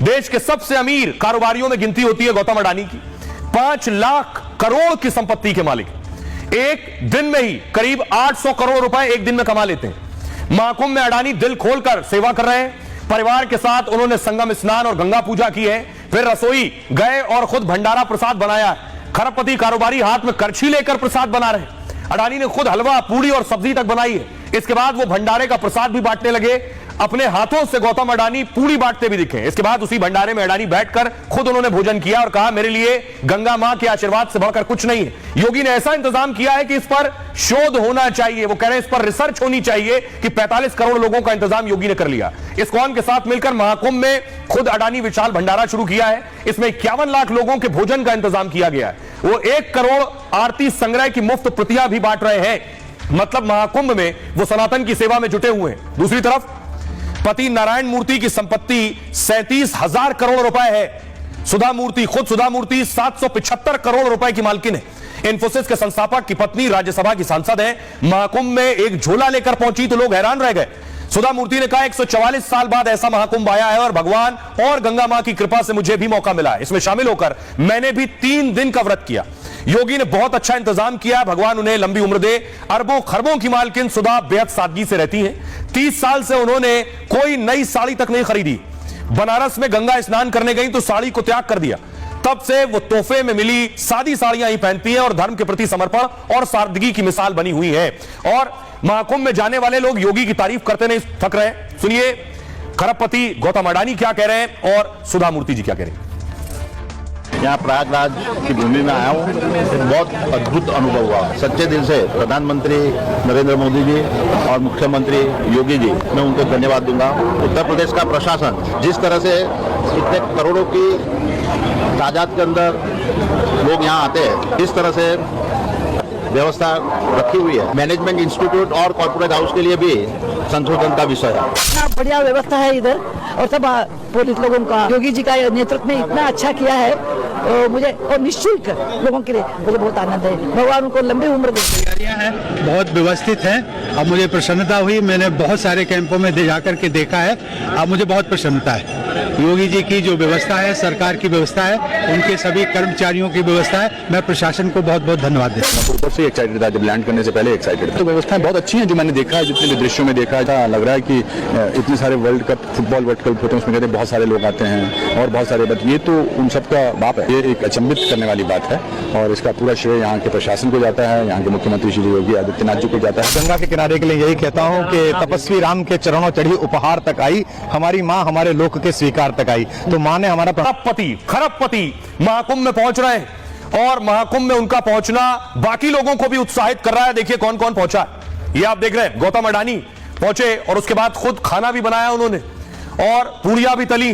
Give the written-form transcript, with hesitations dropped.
देश के सबसे अमीर कारोबारियों में गिनती होती है गौतम अडानी की। 5 लाख करोड़ की संपत्ति के मालिक, एक दिन में ही करीब 800 करोड़ रुपए एक दिन में कमा लेते हैं। महाकुंभ में अडानी दिल खोलकर सेवा कर रहे हैं। परिवार के साथ उन्होंने संगम स्नान और गंगा पूजा की है, फिर रसोई गए और खुद भंडारा प्रसाद बनाया। खरबपति कारोबारी हाथ में करछी लेकर प्रसाद बना रहे हैं। अडानी ने खुद हलवा, पूड़ी और सब्जी तक बनाई है। इसके बाद वो भंडारे का प्रसाद भी बांटने लगे। अपने हाथों से गौतम अडानी पूड़ी बांटते भी दिखे। इसके बाद उसी भंडारे में अडानी बैठकर खुद उन्होंने भोजन किया और कहा, मेरे लिए गंगा मां के आशीर्वाद से बढ़कर कुछ नहीं है। योगी ने ऐसा इंतजाम किया है कि इस पर शोध होना चाहिए। वो कह रहे हैं इस पर रिसर्च होनी चाहिए कि 45 करोड़ लोगों का इंतजाम योगी ने कर लिया। इस्कॉन के साथ मिलकर महाकुंभ में खुद अडानी विशाल भंडारा शुरू किया है। इसमें 51 लाख लोगों के भोजन का इंतजाम किया गया है। वो 1 करोड़ आरती संग्रह की मुफ्त प्रतियां भी बांट रहे हैं। मतलब महाकुंभ में वो सनातन की सेवा में जुटे हुए हैं। दूसरी तरफ पति नारायण मूर्ति की संपत्ति 37,000 करोड़ रुपए है। सुधा मूर्ति, खुद सुधा मूर्ति 775 करोड़ रुपए की मालकिन है। इंफोसिस के संस्थापक की पत्नी राज्यसभा की सांसद है। महाकुंभ में एक झोला लेकर पहुंची तो लोग हैरान रह गए। सुधा मूर्ति ने कहा, 144 साल बाद ऐसा महाकुंभ आया है और भगवान और गंगा मां की कृपा से मुझे भी मौका मिला है। इसमें शामिल होकर मैंने भी 3 दिन का व्रत किया। योगी ने बहुत अच्छा इंतजाम किया, भगवान उन्हें लंबी उम्र दे। अरबों खरबों की मालकिन सुधा बेहद सादगी से रहती हैं। 30 साल से उन्होंने कोई नई साड़ी तक नहीं खरीदी। बनारस में गंगा स्नान करने गई तो साड़ी को त्याग कर दिया। तब से वो तोहफे में मिली सादी साड़ियां ही पहनती हैं और धर्म के प्रति समर्पण और सादगी की मिसाल बनी हुई है। और महाकुंभ में जाने वाले लोग योगी की तारीफ करते नहीं थक रहे। सुनिए खरबपति गौतम अडानी क्या कह रहे हैं और सुधा मूर्ति जी क्या कह रहे हैं। यहाँ प्रयागराज की भूमि में आया हूँ, बहुत अद्भुत अनुभव हुआ। सच्चे दिल से प्रधानमंत्री नरेंद्र मोदी जी और मुख्यमंत्री योगी जी, मैं उनको धन्यवाद दूंगा। उत्तर प्रदेश का प्रशासन जिस तरह से इतने करोड़ों की तादाद के अंदर लोग यहाँ आते हैं, इस तरह से व्यवस्था रखी हुई है। मैनेजमेंट इंस्टीट्यूट और कॉर्पोरेट हाउस के लिए भी संशोधन का विषय है। बढ़िया व्यवस्था है इधर और सब पुलिस लोगों का योगी जी का नेतृत्व में इतना अच्छा किया है। मुझे और निःशुल्क लोगों के लिए मुझे बहुत आनंद है। भगवान उनको लंबी उम्र दे। तैयारियां हैं, बहुत व्यवस्थित हैं। अब मुझे प्रसन्नता हुई, मैंने बहुत सारे कैंपों में जाकर के देखा है। अब मुझे बहुत प्रसन्नता है। योगी जी की जो व्यवस्था है, सरकार की व्यवस्था है, उनके सभी कर्मचारियों की व्यवस्था है। मैं प्रशासन को बहुत बहुत धन्यवाद देता हूँ। ऊपर से एक्साइटेड था, जब लैंड करने से पहले एक्साइटेड था। तो व्यवस्थाएं बहुत अच्छी हैं जो मैंने देखा है, जितने भी दृश्यों में देखा है। लग रहा है कि इतने सारे world cup, football world cup होते हैं, उसमें कहते हैं बहुत सारे लोग आते हैं और बहुत सारे, बट ये तो उन सबका बाप है। ये एक अचंभित करने वाली बात है और इसका पूरा श्रेय यहाँ के प्रशासन को जाता है, यहाँ के मुख्यमंत्री श्री योगी आदित्यनाथ जी को जाता है। गंगा के किनारे के लिए यही कहता हूँ कि तपस्वी राम के चरणों चढ़ी उपहार तक आई, हमारी माँ हमारे लोक के स्वीकार तक आई। तो माँ ने हमारा खरबपति महाकुंभ में पहुंच रहे हैं और महाकुंभ में उनका पहुंचना बाकी लोगों को भी उत्साहित कर रहा है। देखिए कौन कौन पहुंचा, ये आप देख रहे हैं। गौतम अडानी पहुंचे और उसके बाद खुद खाना भी बनाया उन्होंने और पूड़ियां भी तली।